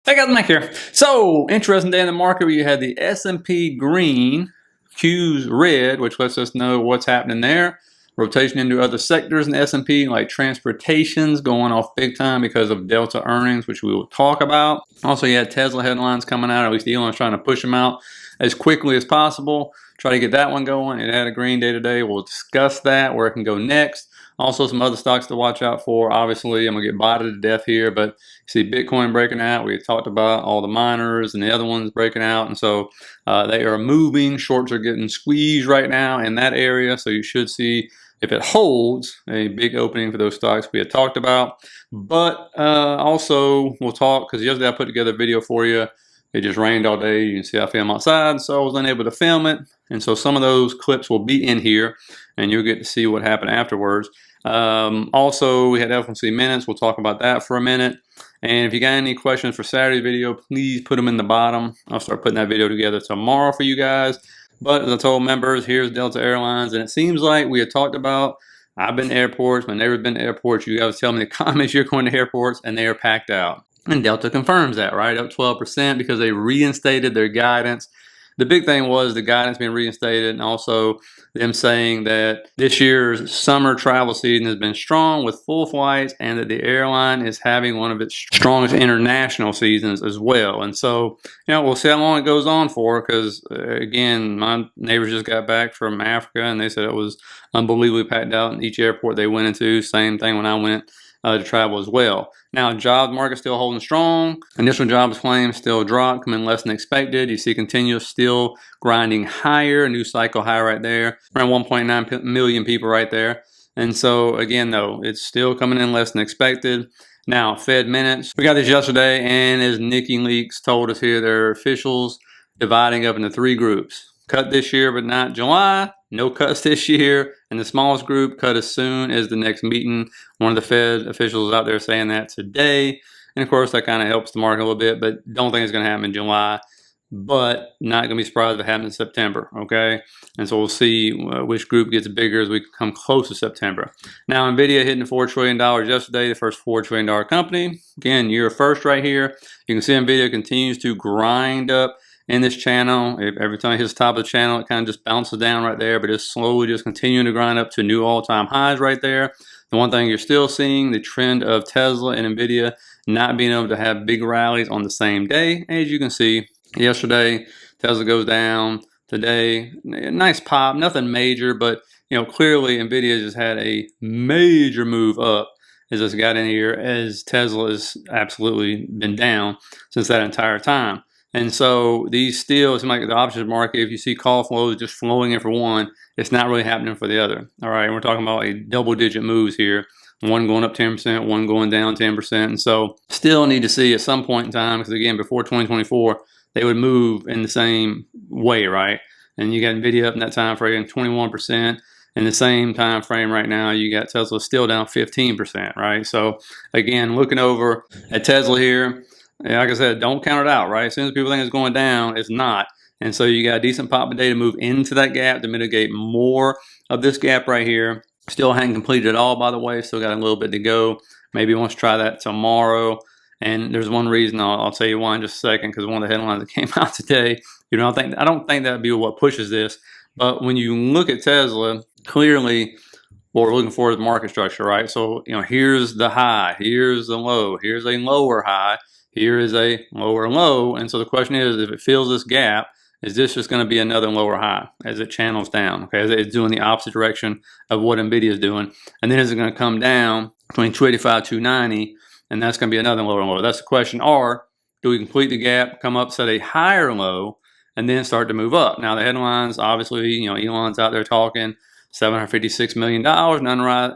Hey guys, Mike here. So, interesting day in the market where you had the S&P green, Q's red, which lets us know what's happening there. Rotation into other sectors in the S&P, like transportation's going off big time because of Delta earnings, which we will talk about. Also, you had Tesla headlines coming out, at least Elon's trying to push them out as quickly as possible. Try to get that one going. It had a green day today. We'll discuss that, where it can go next. Also, some other stocks to watch out for. Obviously, I'm going to get botted to death here, but you see Bitcoin breaking out. We talked about all the miners and the other ones breaking out. And so they are moving. Shorts are getting squeezed right now in that area. So you should see, if it holds, a big opening for those stocks we had talked about. But also, we'll talk, because yesterday I put together a video for you. It just rained all day. You can see I film outside, so I was unable to film it. And so some of those clips will be in here, and you'll get to see what happened afterwards. Also, we had FOMC minutes. We'll talk about that for a minute. And if you got any questions for Saturday's video, please put them in the bottom. I'll start putting that video together tomorrow for you guys. But as I told members, here's Delta Airlines. And it seems like we had talked about, I've been to airports. My neighbor's been to airports. You guys tell me in the comments you're going to airports, and they are packed out. And Delta confirms that, right? Up 12% because they reinstated their guidance. The big thing was the guidance being reinstated, and also them saying that this year's summer travel season has been strong with full flights, and that the airline is having one of its strongest international seasons as well. And so, we'll see how long it goes on for, because again, my neighbors just got back from Africa, and they said it was unbelievably packed out in each airport they went into. Same thing when I went to travel as well. Now, jobs market still holding strong. Initial jobs claims still dropped, coming less than expected. You see continuous still grinding higher, a new cycle high right there, around 1.9 million people right there. And so again, though, it's still coming in less than expected. Now, Fed minutes, we got this yesterday, and as Nikki Leaks told us here, their officials dividing up into 3 groups. Cut this year, but not July. No cuts this year. And the smallest group cut as soon as the next meeting. One of the Fed officials out there saying that today. And of course, that kind of helps the market a little bit, but don't think it's going to happen in July. But not going to be surprised if it happens in September, okay? And so we'll see which group gets bigger as we come close to September. Now, Nvidia hitting $4 trillion yesterday, the first $4 trillion company. Again, year first right here. You can see Nvidia continues to grind up in this channel. Every time it hits the top of the channel, it kind of just bounces down right there, but it's slowly just continuing to grind up to new all-time highs right there. The one thing you're still seeing, the trend of Tesla and Nvidia not being able to have big rallies on the same day. As you can see, yesterday, Tesla goes down. Today, nice pop, nothing major, but clearly Nvidia just had a major move up as it's got in here, as Tesla has absolutely been down since that entire time. And so these still, it's like the options market, if you see call flows just flowing in for one, it's not really happening for the other. All right, we're talking about a double-digit moves here. One going up 10%, one going down 10%. And so still need to see at some point in time, because again, before 2024, they would move in the same way, right? And you got Nvidia up in that time frame 21%. In the same time frame right now, you got Tesla still down 15%, right? So again, looking over at Tesla here, like I said, don't count it out, right? As soon as people think it's going down, it's not. And so you got a decent pop of day to move into that gap to mitigate more of this gap right here. Still hadn't completed it all, by the way. Still got a little bit to go. Maybe wants to try that tomorrow. And there's one reason, I'll tell you why in just a second, because one of the headlines that came out today, I don't think that would be what pushes this. But when you look at Tesla, clearly what we're looking for is market structure, right? So, here's the high, here's the low, here's a lower high, here is a lower low. And so the question is, if it fills this gap, is this just going to be another lower high as it channels down? Okay, as it's doing the opposite direction of what Nvidia is doing. And then is it going to come down between 285, 290, and that's going to be another lower low? That's the question. Or do we complete the gap, come up, set a higher low, and then start to move up? Now, the headlines, obviously, Elon's out there talking $756 million in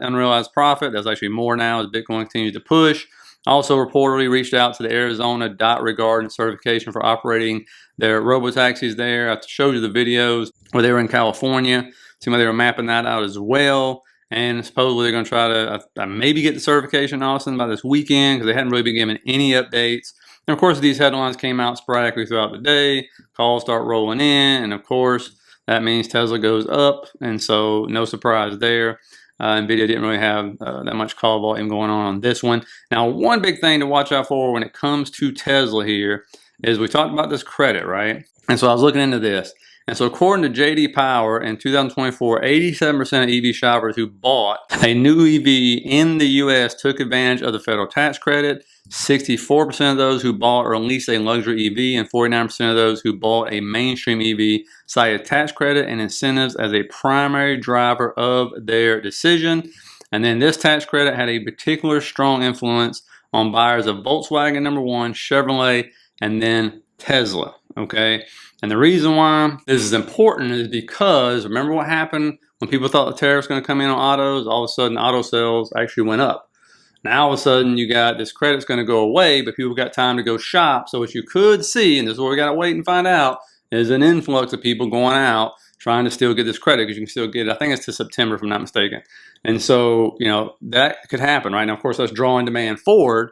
unrealized profit. That's actually more now as Bitcoin continues to push. Also reportedly reached out to the Arizona DOT regarding certification for operating their robotaxis there. I showed you the videos where they were in California. Seemed like they were mapping that out as well. And supposedly they're going to try to maybe get the certification in Austin by this weekend, because they hadn't really been given any updates. And of course, these headlines came out sporadically throughout the day. Calls start rolling in. And of course, that means Tesla goes up. And so no surprise there. Nvidia didn't really have that much call volume going on this one. Now, one big thing to watch out for when it comes to Tesla here is we talked about this credit, right? And so I was looking into this. And so according to JD Power, in 2024, 87% of EV shoppers who bought a new EV in the US took advantage of the federal tax credit. 64% of those who bought or leased a luxury EV and 49% of those who bought a mainstream EV cited tax credit and incentives as a primary driver of their decision. And then this tax credit had a particular strong influence on buyers of Volkswagen, number one, Chevrolet, and then Tesla, okay? And the reason why this is important is because remember what happened when people thought the tariffs going to come in on autos? All of a sudden, auto sales actually went up. Now all of a sudden you got this credit's going to go away, but people got time to go shop. So what you could see, and this is what we got to wait and find out, is an influx of people going out trying to still get this credit because you can still get it. I think it's to September if I'm not mistaken. And so, you know, that could happen, right? Now, of course, that's drawing demand forward,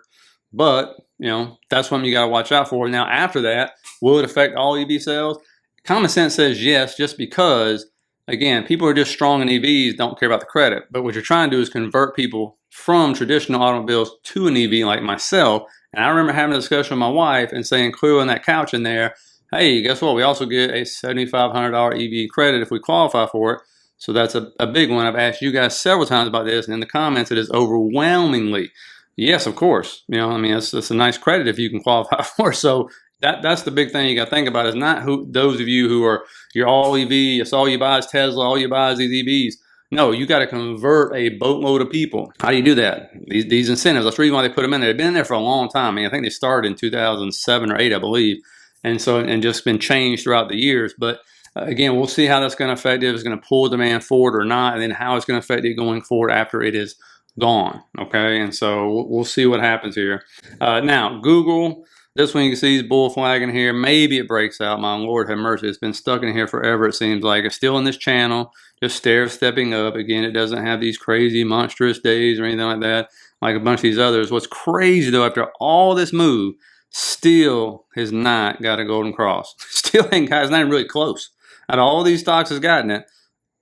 but, you know, that's something you got to watch out for. Now, after that, will it affect all EV sales? Common sense says yes, just because, again, people are just strong in EVs, don't care about the credit. But what you're trying to do is convert people from traditional automobiles to an EV like myself. And I remember having a discussion with my wife and saying, clearly on that couch in there, hey, guess what? We also get a $7,500 EV credit if we qualify for it. So that's a big one. I've asked you guys several times about this, and in the comments it is overwhelmingly yes, of course. You know, I mean, it's a nice credit if you can qualify for it. So that's the big thing you got to think about is not those of you who are, you're all EV, it's all you buy is Tesla, all you buy is these EVs. No, you got to convert a boatload of people. How do you do that? These incentives, that's the reason why they put them in there. They've been in there for a long time. I mean, I think they started in 2007 or 8, I believe. And so, and just been changed throughout the years. But again, we'll see how that's going to affect it, if it's going to pull demand forward or not, and then how it's going to affect it going forward after it is gone. Okay, and so we'll see what happens here. Now, Google, this one you can see is bull flagging here. Maybe it breaks out. My Lord have mercy. It's been stuck in here forever, it seems like. It's still in this channel, just stepping up. Again, it doesn't have these crazy monstrous days or anything like that, like a bunch of these others. What's crazy, though, after all this move, still has not got a golden cross. Still ain't got, it's not even really close. Out of all these stocks has gotten it,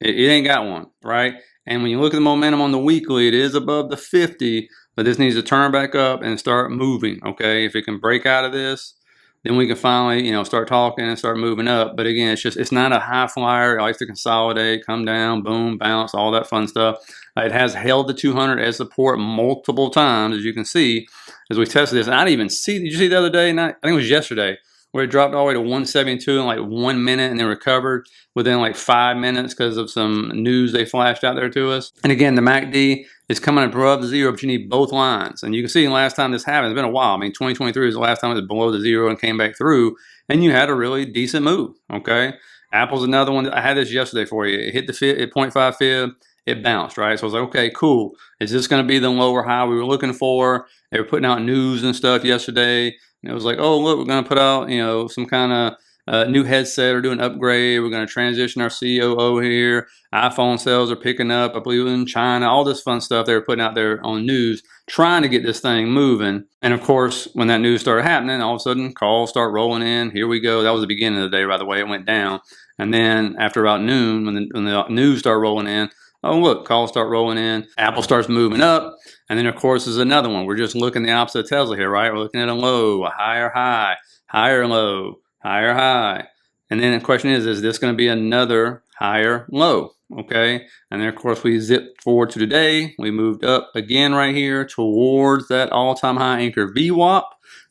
it ain't got one, right? And when you look at the momentum on the weekly, it is above the 50, but this needs to turn back up and start moving, okay? If it can break out of this, then we can finally, you know, start talking and start moving up. But again, it's not a high flyer. It likes to consolidate, come down, boom, bounce, all that fun stuff. It has held the 200 as support multiple times, as you can see, as we tested this. And I didn't even see, did you see the other day? I think it was yesterday, where it dropped all the way to 172 in like 1 minute and then recovered within like 5 minutes because of some news they flashed out there to us. And again, the MACD is coming above the zero, but you need both lines. And you can see the last time this happened, it's been a while. I mean, 2023 was the last time it was below the zero and came back through, and you had a really decent move, okay? Apple's another one. I had this yesterday for you. It hit the 0.5 fib. It bounced, right? So I was like, okay, cool. Is this going to be the lower high we were looking for? They were putting out news and stuff yesterday. And it was like, oh, look, we're going to put out, you know, some kind of new headset or do an upgrade. We're going to transition our COO here. iPhone sales are picking up, I believe, in China. All this fun stuff they were putting out there on news, trying to get this thing moving. And of course, when that news started happening, all of a sudden, calls start rolling in. Here we go. That was the beginning of the day, by the way. It went down. And then after about noon, when the news started rolling in, oh, look, calls start rolling in. Apple starts moving up. And then, of course, there's another one. We're just looking the opposite of Tesla here, right? We're looking at a low, a higher high, higher low, higher high. And then the question is this going to be another higher low? Okay. And then, of course, we zipped forward to today. We moved up again right here towards that all-time high anchor VWAP.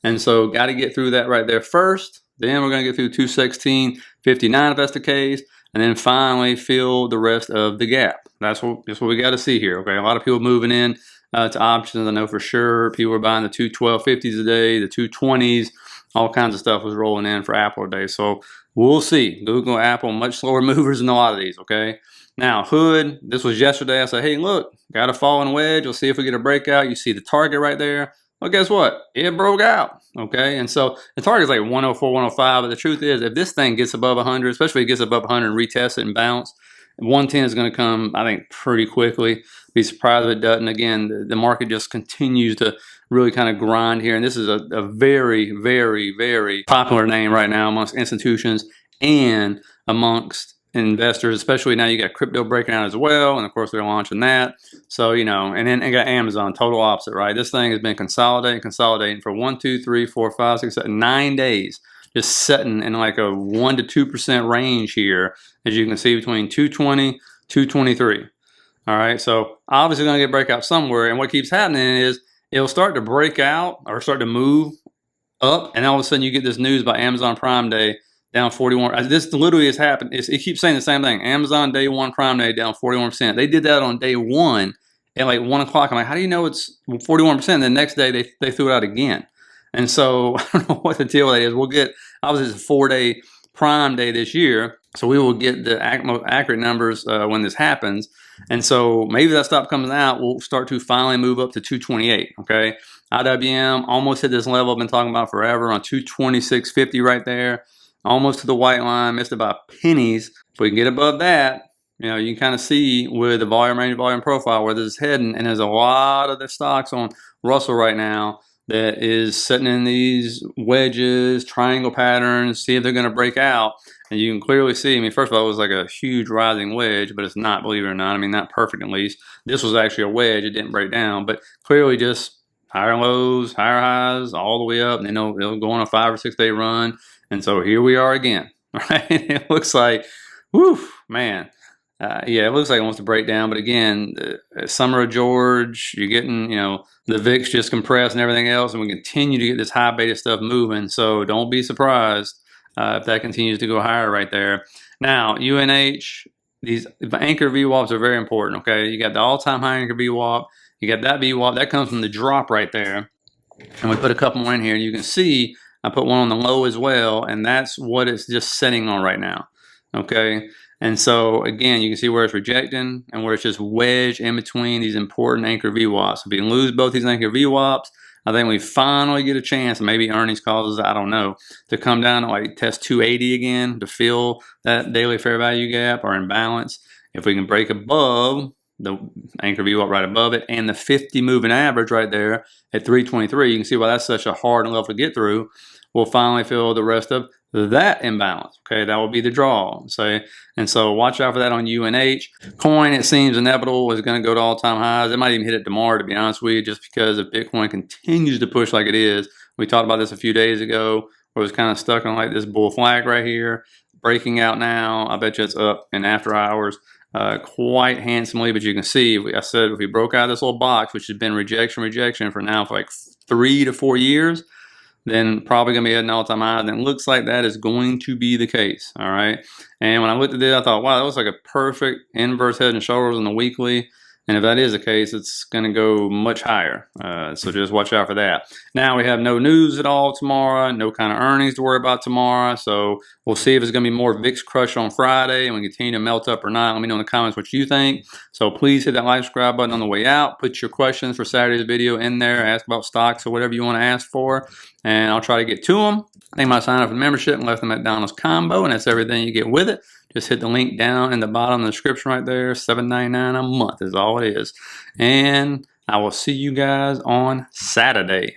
And so got to get through that right there first. Then we're going to get through 216.59 if that's the case. And then finally fill the rest of the gap. That's what we got to see here. Okay, a lot of people moving in to options. I know for sure people were buying the 212.50s a day, the 220s, all kinds of stuff was rolling in for Apple today. So we'll see. Google, Apple, much slower movers than a lot of these. Okay. Now hood. This was yesterday. I said, hey, look, got a falling wedge. We'll see if we get a breakout. You see the target right there. Well, guess what? It broke out. Okay, and so the target is like 104, 105. But the truth is, if this thing gets above 100, especially if it gets above 100 and retests it and bounce, 110 is going to come, I think, pretty quickly. Be surprised if it doesn't. Again, the market just continues to really kind of grind here. And this is a very, very, very popular name right now amongst institutions and amongst investors, especially now you got crypto breaking out as well, and of course they're launching that. So and then you got Amazon, total opposite, right? This thing has been consolidating for 1, 2, 3, 4, 5, 6, 7, 9 days, just sitting in like a 1 to 2% range here, as you can see, between 220, 223. All right, so obviously going to get breakout somewhere, and what keeps happening is it'll start to break out or start to move up, and all of a sudden you get this news by Amazon Prime Day down 41. This literally has happened. It keeps saying the same thing. Amazon day one Prime Day down 41%. They did that on day one at like 1 o'clock. I'm like, how do you know it's 41%? The next day they threw it out again. And so I don't know what the deal with that is. We'll get, obviously it's a 4-day Prime Day this year, so we will get the most accurate numbers when this happens. And so maybe that stop comes out, we'll start to finally move up to 228. Okay, IWM almost hit this level I've been talking about forever on 226.50 right there, almost to the white line, missed about pennies. If we can get above that, you can kind of see with the volume range, volume profile where this is heading. And there's a lot of the stocks on Russell right now that is sitting in these wedges, triangle patterns, see if they're going to break out. And you can clearly see, I mean, first of all, it was like a huge rising wedge, but it's not, believe it or not. I mean, not perfect at least. This was actually a wedge. It didn't break down, but clearly just higher lows, higher highs, all the way up. And then it'll go on a 5 or 6 day run. And so here we are again, right? It looks like, whew, man. Yeah, it looks like it wants to break down. But again, Summer of George, you're getting, the VIX just compressed and everything else. And we continue to get this high beta stuff moving. So don't be surprised if that continues to go higher right there. Now, UNH, these anchor VWAPs are very important, okay? You got the all-time high anchor VWAP. You got that VWAP. That comes from the drop right there. And we put a couple more in here. You can see I put one on the low as well, and that's what it's just sitting on right now, okay? And so, again, you can see where it's rejecting and where it's just wedged in between these important anchor VWAPs. If you can lose both these anchor VWAPs, I think we finally get a chance, maybe earnings causes, I don't know, to come down to like test 280 again to fill that daily fair value gap or imbalance. If we can break above the anchor VWAP right above it and the 50 moving average right there at 323, you can see why that's such a hard level to get through. We'll finally fill the rest of that imbalance. Okay, that will be the draw. And so watch out for that on UNH. Coin, it seems inevitable, is going to go to all-time highs. It might even hit it tomorrow, to be honest with you, just because if Bitcoin continues to push like it is. We talked about this a few days ago, where it was kind of stuck on like this bull flag right here, breaking out now. I bet you it's up in after hours quite handsomely, but you can see, I said, if we broke out this little box, which has been rejection for now for like 3 to 4 years, then probably going to be at an all-time high. And it looks like that is going to be the case, all right? And when I looked at it, I thought, wow, that looks like a perfect inverse head and shoulders on the weekly. And if that is the case, it's going to go much higher. So just watch out for that. Now, we have no news at all tomorrow, no kind of earnings to worry about tomorrow. So we'll see if it's going to be more VIX crush on Friday and we continue to melt up or not. Let me know in the comments what you think. So please hit that like, subscribe button on the way out. Put your questions for Saturday's video in there. Ask about stocks or whatever you want to ask for, and I'll try to get to them. I think I signed up for the membership and left them at McDonald's combo, and that's everything you get with it. Just hit the link down in the bottom of the description right there. $7.99 a month is all it is. And I will see you guys on Saturday.